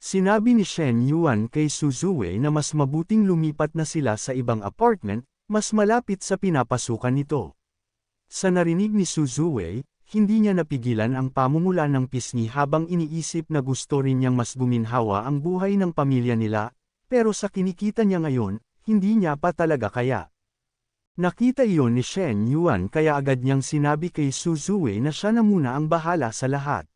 Sinabi ni Shen Yuan kay Suzue na mas mabuting lumipat na sila sa ibang apartment, mas malapit sa pinapasukan nito. Sa narinig ni Suzue, hindi niya napigilan ang pamumula ng pisngi habang iniisip na gusto rin niyang mas guminhawa ang buhay ng pamilya nila, pero sa kinikita niya ngayon, hindi niya pa talaga kaya. Nakita iyon ni Shen Yuan kaya agad niyang sinabi kay Suzue na siya na muna ang bahala sa lahat.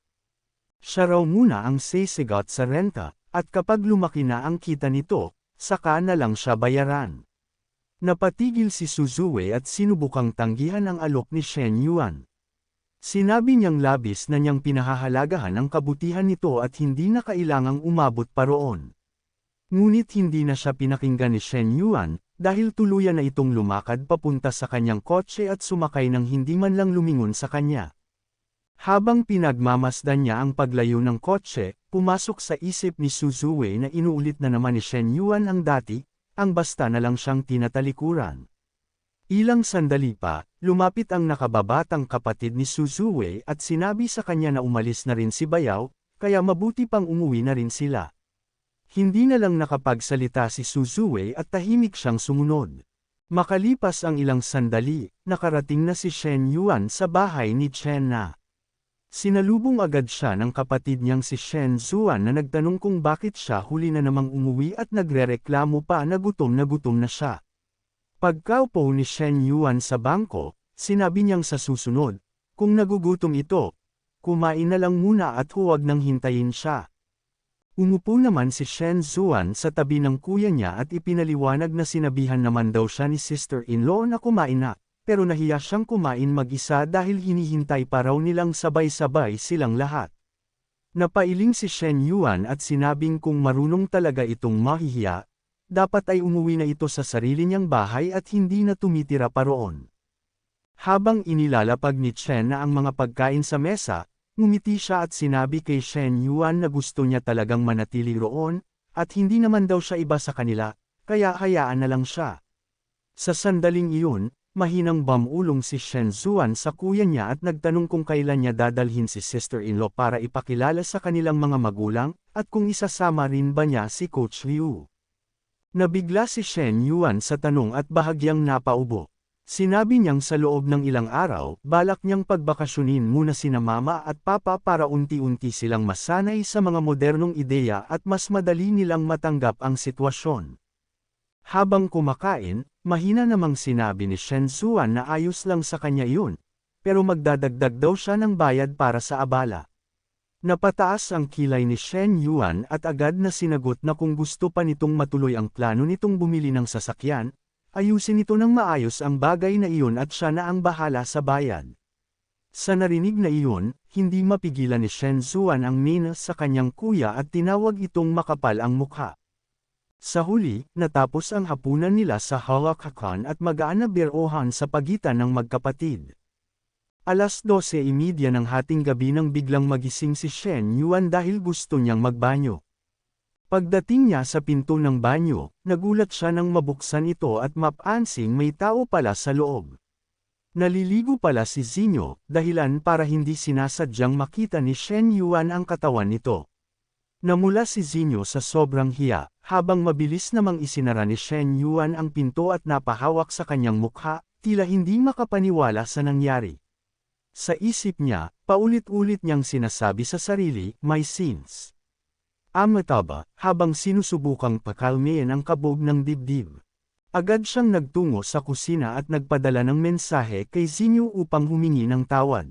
Siya raw muna ang sisigot sa renta, at kapag lumaki na ang kita nito, saka na lang siya bayaran. Napatigil si Suzue at sinubukang tanggihan ang alok ni Shen Yuan. Sinabi niyang labis na niyang pinahahalagahan ang kabutihan nito at hindi na kailangang umabot pa roon. Ngunit hindi na siya pinakinggan ni Shen Yuan, dahil tuluyan na itong lumakad papunta sa kanyang kotse at sumakay ng hindi man lang lumingon sa kanya. Habang pinagmamasdan niya ang paglayo ng kotse, pumasok sa isip ni Suzue na inuulit na naman ni Shen Yuan ang dati, ang basta na lang siyang tinatalikuran. Ilang sandali pa, lumapit ang nakababatang kapatid ni Suzue at sinabi sa kanya na umalis na rin si Bayaw, kaya mabuti pang umuwi na rin sila. Hindi na lang nakapagsalita si Suzue at tahimik siyang sumunod. Makalipas ang ilang sandali, nakarating na si Shen Yuan sa bahay ni Chen Na. Sinalubong agad siya ng kapatid niyang si Shen Zuan na nagtanong kung bakit siya huli na namang umuwi at nagrereklamo pa na gutom na siya. Pagkaupo ni Shen Yuan sa bangko, sinabi niyang sa susunod, kung nagugutom ito, kumain na lang muna at huwag nang hintayin siya. Umupo naman si Shen Zuan sa tabi ng kuya niya at ipinaliwanag na sinabihan naman daw siya ni sister-in-law na kumain na, pero nahiya siyang kumain mag-isa dahil hinihintay pa raw nilang sabay-sabay silang lahat. Napailing si Shen Yuan at sinabing kung marunong talaga itong mahihiya, dapat ay umuwi na ito sa sarili niyang bahay at hindi na tumitira pa roon. Habang inilalapag ni Chen na ang mga pagkain sa mesa, ngumiti siya at sinabi kay Shen Yuan na gusto niya talagang manatili roon, at hindi naman daw siya iba sa kanila, kaya hayaan na lang siya. Sa sandaling iyon, mahinang bamulong si Shen Zuan sa kuya niya at nagtanong kung kailan niya dadalhin si sister-in-law para ipakilala sa kanilang mga magulang, at kung isasama rin ba niya si Coach Liu. Nabigla si Shen Yuan sa tanong at bahagyang napaubo. Sinabi niyang sa loob ng ilang araw, balak niyang pagbakasyonin muna sina mama at papa para unti-unti silang masanay sa mga modernong ideya at mas madali nilang matanggap ang sitwasyon. Habang kumakain, mahina namang sinabi ni Shen Zuan na ayos lang sa kanya yun, pero magdadagdag daw siya ng bayad para sa abala. Napataas ang kilay ni Shen Yuan at agad na sinagot na kung gusto pa nitong matuloy ang plano nitong bumili ng sasakyan, ayusin nito ng maayos ang bagay na iyon at siya na ang bahala sa bayad. Sa narinig na iyon, hindi mapigilan ni Shen Zuan ang mina sa kanyang kuya at tinawag itong makapal ang mukha. Sa huli, natapos ang hapunan nila sa Halakhakan at magaan na birohan sa pagitan ng magkapatid. Alas 12:30 ng hating gabi nang biglang magising si Shen Yuan dahil gusto niyang magbanyo. Pagdating niya sa pinto ng banyo, nagulat siya nang mabuksan ito at mapansing may tao pala sa loob. Naliligo pala si Zinyo, dahilan para hindi sinasadyang makita ni Shen Yuan ang katawan nito. Namula si Zinyo sa sobrang hiya, habang mabilis namang isinara ni Shen Yuan ang pinto at napahawak sa kanyang mukha, tila hindi makapaniwala sa nangyari. Sa isip niya, paulit-ulit niyang sinasabi sa sarili, may sins. Amataba, habang sinusubukang pakalmayin ang kabog ng dibdib. Agad siyang nagtungo sa kusina at nagpadala ng mensahe kay Zinyo upang humingi ng tawad.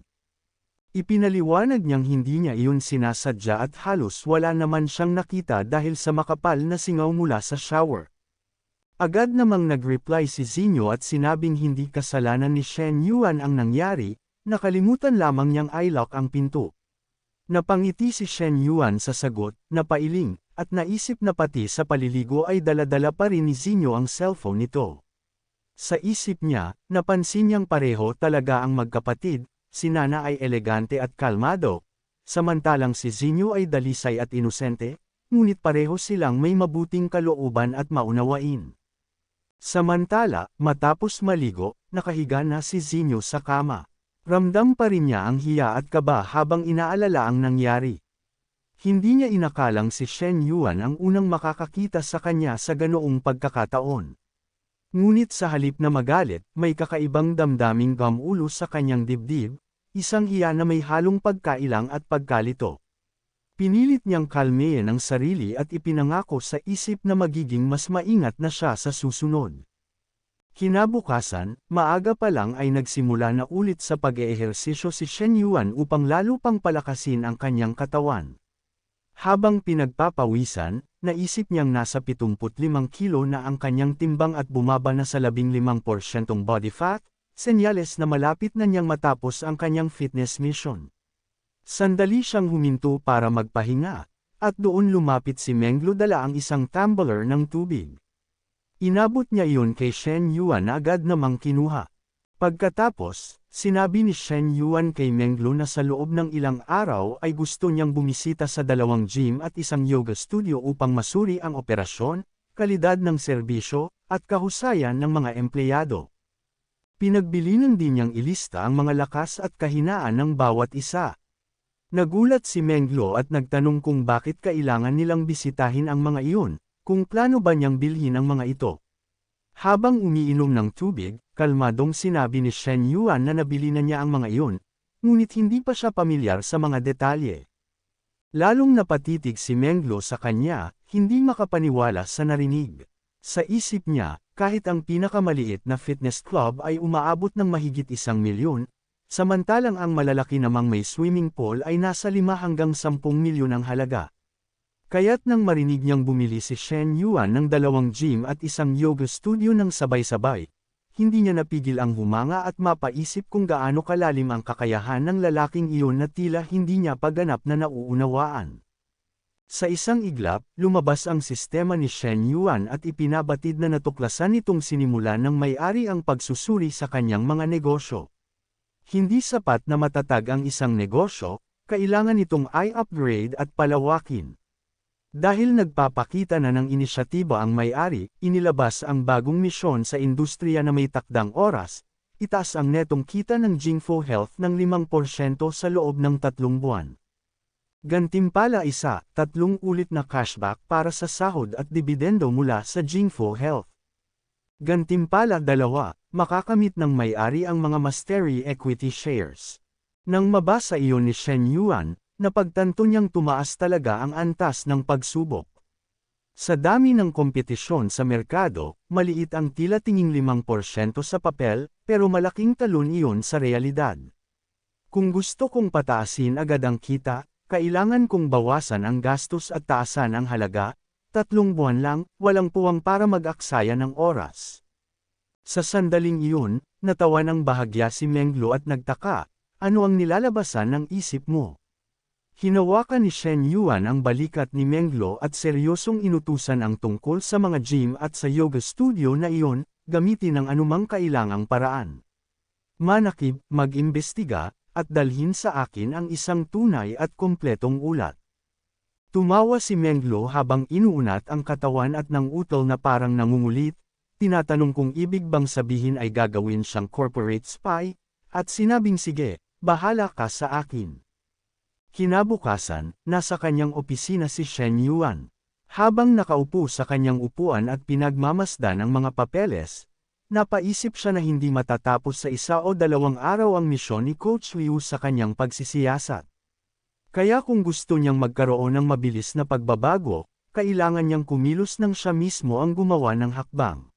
Ipinaliwanag niyang hindi niya iyon sinasadya at halos wala naman siyang nakita dahil sa makapal na singaw mula sa shower. Agad namang nag-reply si Zinyo at sinabing hindi kasalanan ni Shen Yuan ang nangyari, nakalimutan lamang niyang i-lock ang pinto. Napangiti si Shen Yuan sa sagot, napailing, at naisip na pati sa paliligo ay dala-dala pa rin ni Zinyo ang cellphone nito. Sa isip niya, napansin niyang pareho talaga ang magkapatid, si Nana ay elegante at kalmado, samantalang si Zinyo ay dalisay at inosente, ngunit pareho silang may mabuting kalooban at maunawain. Samantala, matapos maligo, nakahiga na si Zinyo sa kama. Ramdam pa rin niya ang hiya at kaba habang inaalala ang nangyari. Hindi niya inakalang si Shen Yuan ang unang makakakita sa kanya sa ganoong pagkakataon. Ngunit sa halip na magalit, may kakaibang damdaming gamulo sa kanyang dibdib, isang hiya na may halong pagkailang at pagkalito. Pinilit niyang kalmehin ang sarili at ipinangako sa isip na magiging mas maingat na siya sa susunod. Kinabukasan, maaga pa lang ay nagsimula na ulit sa pag-eehersisyo si Shen Yuan upang lalo pang palakasin ang kanyang katawan. Habang pinagpapawisan, naisip niyang nasa 75 kilo na ang kanyang timbang at bumaba na sa 15% body fat, senyales na malapit na niyang matapos ang kanyang fitness mission. Sandali siyang huminto para magpahinga, at doon lumapit si Menglo dala ang isang tumbler ng tubig. Inabot niya iyon kay Shen Yuan na agad namang kinuha. Pagkatapos, sinabi ni Shen Yuan kay Menglo na sa loob ng ilang araw ay gusto niyang bumisita sa 2 gym at isang yoga studio upang masuri ang operasyon, kalidad ng serbisyo, at kahusayan ng mga empleyado. Pinagbilinan din niyang ilista ang mga lakas at kahinaan ng bawat isa. Nagulat si Menglo at nagtanong kung bakit kailangan nilang bisitahin ang mga iyon, kung plano ba niyang bilhin ang mga ito. Habang umiinom ng tubig, kalmadong sinabi ni Shen Yuan na nabili na niya ang mga iyon, ngunit hindi pa siya pamilyar sa mga detalye. Lalong napatitig si Menglo sa kanya, hindi makapaniwala sa narinig. Sa isip niya, kahit ang pinakamaliit na fitness club ay umaabot ng mahigit 1 milyon, samantalang ang malalaki namang may swimming pool ay nasa 5 hanggang 10 milyon ang halaga. Kaya't nang marinig niyang bumili si Shen Yuan ng 2 gym at isang yoga studio ng sabay-sabay, hindi niya napigil ang humanga at mapaisip kung gaano kalalim ang kakayahan ng lalaking iyon na tila hindi niya paganap na nauunawaan. Sa isang iglap, lumabas ang sistema ni Shen Yuan at ipinabatid na natuklasan nitong sinimulan ng may-ari ang pagsusuri sa kanyang mga negosyo. Hindi sapat na matatag ang isang negosyo, kailangan itong i-upgrade at palawakin. Dahil nagpapakita na ng inisyatiba ang may-ari, inilabas ang bagong misyon sa industriya na may takdang oras, itaas ang netong kita ng Jingfo Health ng 5% sa loob ng 3 buwan. Gantimpala 1, 3 ulit na cashback para sa sahod at dibidendo mula sa Jingfo Health. Gantimpala 2, makakamit ng may-ari ang mga Mastery Equity Shares. Nang mabasa iyon ni Shen Yuan, napagtanto niyang tumaas talaga ang antas ng pagsubok. Sa dami ng kompetisyon sa merkado, maliit ang tila tinging 5% sa papel, pero malaking talon iyon sa realidad. Kung gusto kong pataasin agad ang kita, kailangan kong bawasan ang gastos at taasan ang halaga, 3 buwan lang, walang puwang para mag-aksaya ng oras. Sa sandaling iyon, natawa ng bahagya si Menglo at nagtaka, ano ang nilalabasan ng isip mo? Hinawakan ni Shen Yuan ang balikat ni Menglo at seryosong inutusan ang tungkol sa mga gym at sa yoga studio na iyon, gamitin ang anumang kailangang paraan. Manakib, mag-imbestiga, at dalhin sa akin ang isang tunay at kompletong ulat. Tumawa si Menglo habang inuunat ang katawan at nang utol na parang nangungulit, tinatanong kung ibig bang sabihin ay gagawin siyang corporate spy, at sinabing sige, bahala ka sa akin. Kinabukasan, nasa kanyang opisina si Shen Yuan. Habang nakaupo sa kanyang upuan at pinagmamasdan ang mga papeles, napaisip siya na hindi matatapos sa 1 o 2 araw ang misyon ni Coach Liu sa kanyang pagsisiyasat. Kaya kung gusto niyang magkaroon ng mabilis na pagbabago, kailangan niyang kumilos nang siya mismo ang gumawa ng hakbang.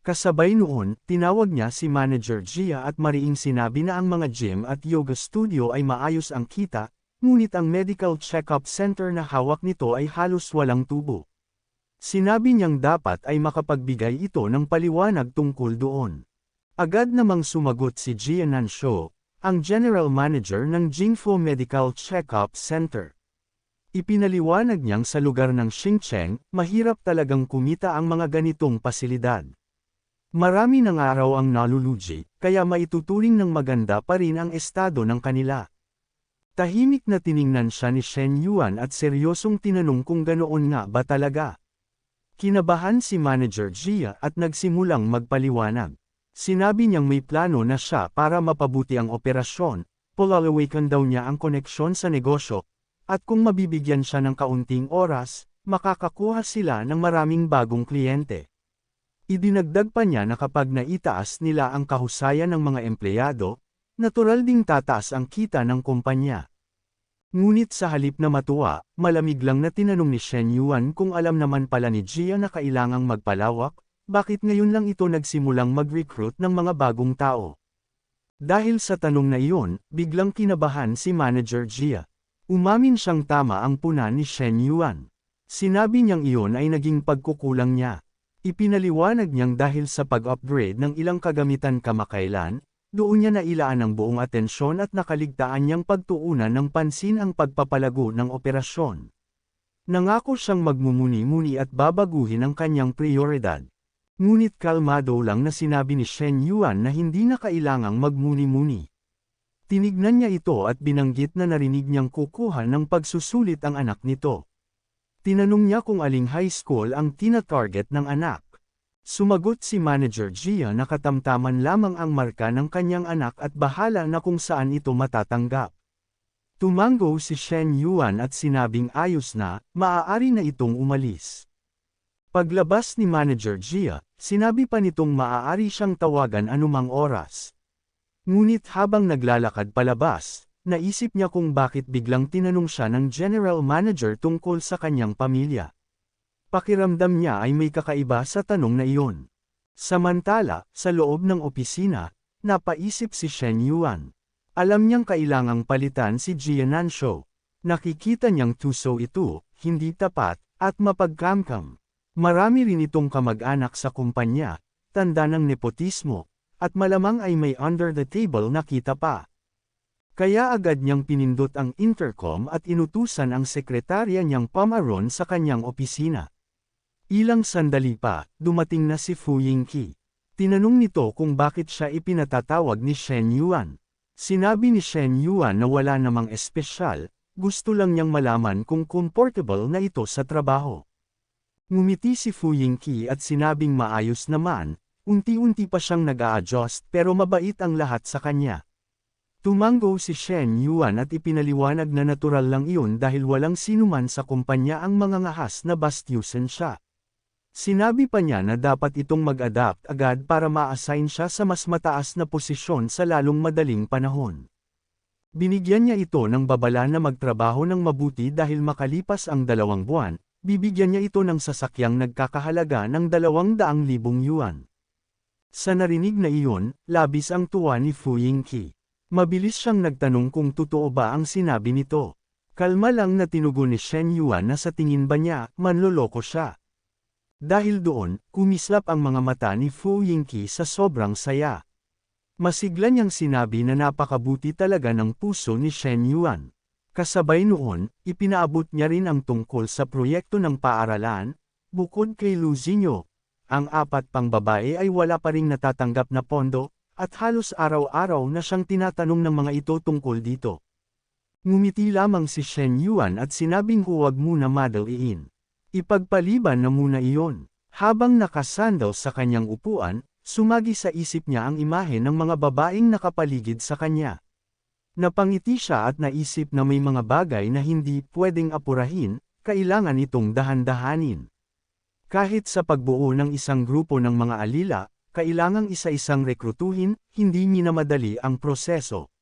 Kasabay noon, tinawag niya si Manager Gia at mariing sinabi na ang mga gym at yoga studio ay maayos ang kita, ngunit ang medical check-up center na hawak nito ay halos walang tubo. Sinabi niyang dapat ay makapagbigay ito ng paliwanag tungkol doon. Agad namang sumagot si Jianan Shou, ang General Manager ng Jingfo Medical Check-up Center. Ipinaliwanag niyang sa lugar ng Xincheng, mahirap talagang kumita ang mga ganitong pasilidad. Marami ng araw ang nalulugi, kaya maituturing ng maganda pa rin ang estado ng kanila. Tahimik na tiningnan siya ni Shen Yuan at seryosong tinanong kung ganoon nga ba talaga. Kinabahan si Manager Gia at nagsimulang magpaliwanag. Sinabi niyang may plano na siya para mapabuti ang operasyon, palalawakan daw niya ang koneksyon sa negosyo, at kung mabibigyan siya ng kaunting oras, makakakuha sila ng maraming bagong kliyente. Idinagdag pa niya na kapag naitaas nila ang kahusayan ng mga empleyado, natural ding tataas ang kita ng kumpanya. Ngunit sa halip na matuwa, malamig lang na tinanong ni Shen Yuan kung alam naman pala ni Jia na kailangang magpalawak, bakit ngayon lang ito nagsimulang mag-recruit ng mga bagong tao. Dahil sa tanong na iyon, biglang kinabahan si Manager Jia. Umamin siyang tama ang puna ni Shen Yuan. Sinabi niyang iyon ay naging pagkukulang niya. Ipinaliwanag niyang dahil sa pag-upgrade ng ilang kagamitan kamakailan, doon niya nailaan ang buong atensyon at nakaligtaan niyang pagtuunan ng pansin ang pagpapalago ng operasyon. Nangako siyang magmumuni-muni at babaguhin ang kanyang prioridad. Ngunit kalmado lang na sinabi ni Shen Yuan na hindi na kailangang magmuni-muni. Tinignan niya ito at binanggit na narinig niyang kukuha ng pagsusulit ang anak nito. Tinanong niya kung aling high school ang tina-target ng anak. Sumagot si Manager Jia na katamtaman lamang ang marka ng kanyang anak at bahala na kung saan ito matatanggap. Tumango si Shen Yuan at sinabing ayos na, maaari na itong umalis. Paglabas ni Manager Jia, sinabi pa nitong maaari siyang tawagan anumang oras. Ngunit habang naglalakad palabas, naisip niya kung bakit biglang tinanong siya ng General Manager tungkol sa kanyang pamilya. Pakiramdam niya ay may kakaiba sa tanong na iyon. Samantala, sa loob ng opisina, napaisip si Shen Yuan. Alam niyang kailangang palitan si Jia Nansho. Nakikita niyang tuso ito, hindi tapat, at mapagkamkam. Marami rin itong kamag-anak sa kumpanya, tanda ng nepotismo, at malamang ay may under-the-table na kita pa. Kaya agad niyang pinindot ang intercom at inutusan ang sekretarya niyang pamaron sa kanyang opisina. Ilang sandali pa, dumating na si Fu Yingqi. Tinanong nito kung bakit siya ipinatatawag ni Shen Yuan. Sinabi ni Shen Yuan na wala namang espesyal, gusto lang niyang malaman kung comfortable na ito sa trabaho. Ngumiti si Fu Yingqi at sinabing maayos naman, unti-unti pa siyang nag-a-adjust pero mabait ang lahat sa kanya. Tumango si Shen Yuan at ipinaliwanag na natural lang iyon dahil walang sinuman sa kumpanya ang mga ngahas na bastyusan siya. Sinabi pa niya na dapat itong mag-adapt agad para ma-assign siya sa mas mataas na posisyon sa lalong madaling panahon. Binigyan niya ito ng babala na magtrabaho ng mabuti dahil makalipas ang 2 buwan, bibigyan niya ito ng sasakyang nagkakahalaga ng 200,000 yuan. Sa narinig na iyon, labis ang tuwa ni Fu Yingqi. Mabilis siyang nagtanong kung totoo ba ang sinabi nito. Kalma lang na tinugon ni Shen Yuan na sa tingin ba niya, manloloko siya. Dahil doon, kumislap ang mga mata ni Fu Yingqi sa sobrang saya. Masigla niyang sinabi na napakabuti talaga ng puso ni Shen Yuan. Kasabay noon, ipinaabot niya rin ang tungkol sa proyekto ng paaralan, bukod kay Lu Zinyo. Ang 4 pang babae ay wala pa ring natatanggap na pondo, at halos araw-araw na siyang tinatanong ng mga ito tungkol dito. Ngumiti lamang si Shen Yuan at sinabing huwag muna madaliin. Ipagpaliban na muna iyon. Habang nakasandal sa kanyang upuan, sumagi sa isip niya ang imahe ng mga babaeng nakapaligid sa kanya. Napangiti siya at naisip na may mga bagay na hindi pwedeng apurahin, kailangan itong dahan-dahanin. Kahit sa pagbuo ng isang grupo ng mga alila, kailangang isa-isang rekrutuhin, hindi minamadali ang proseso.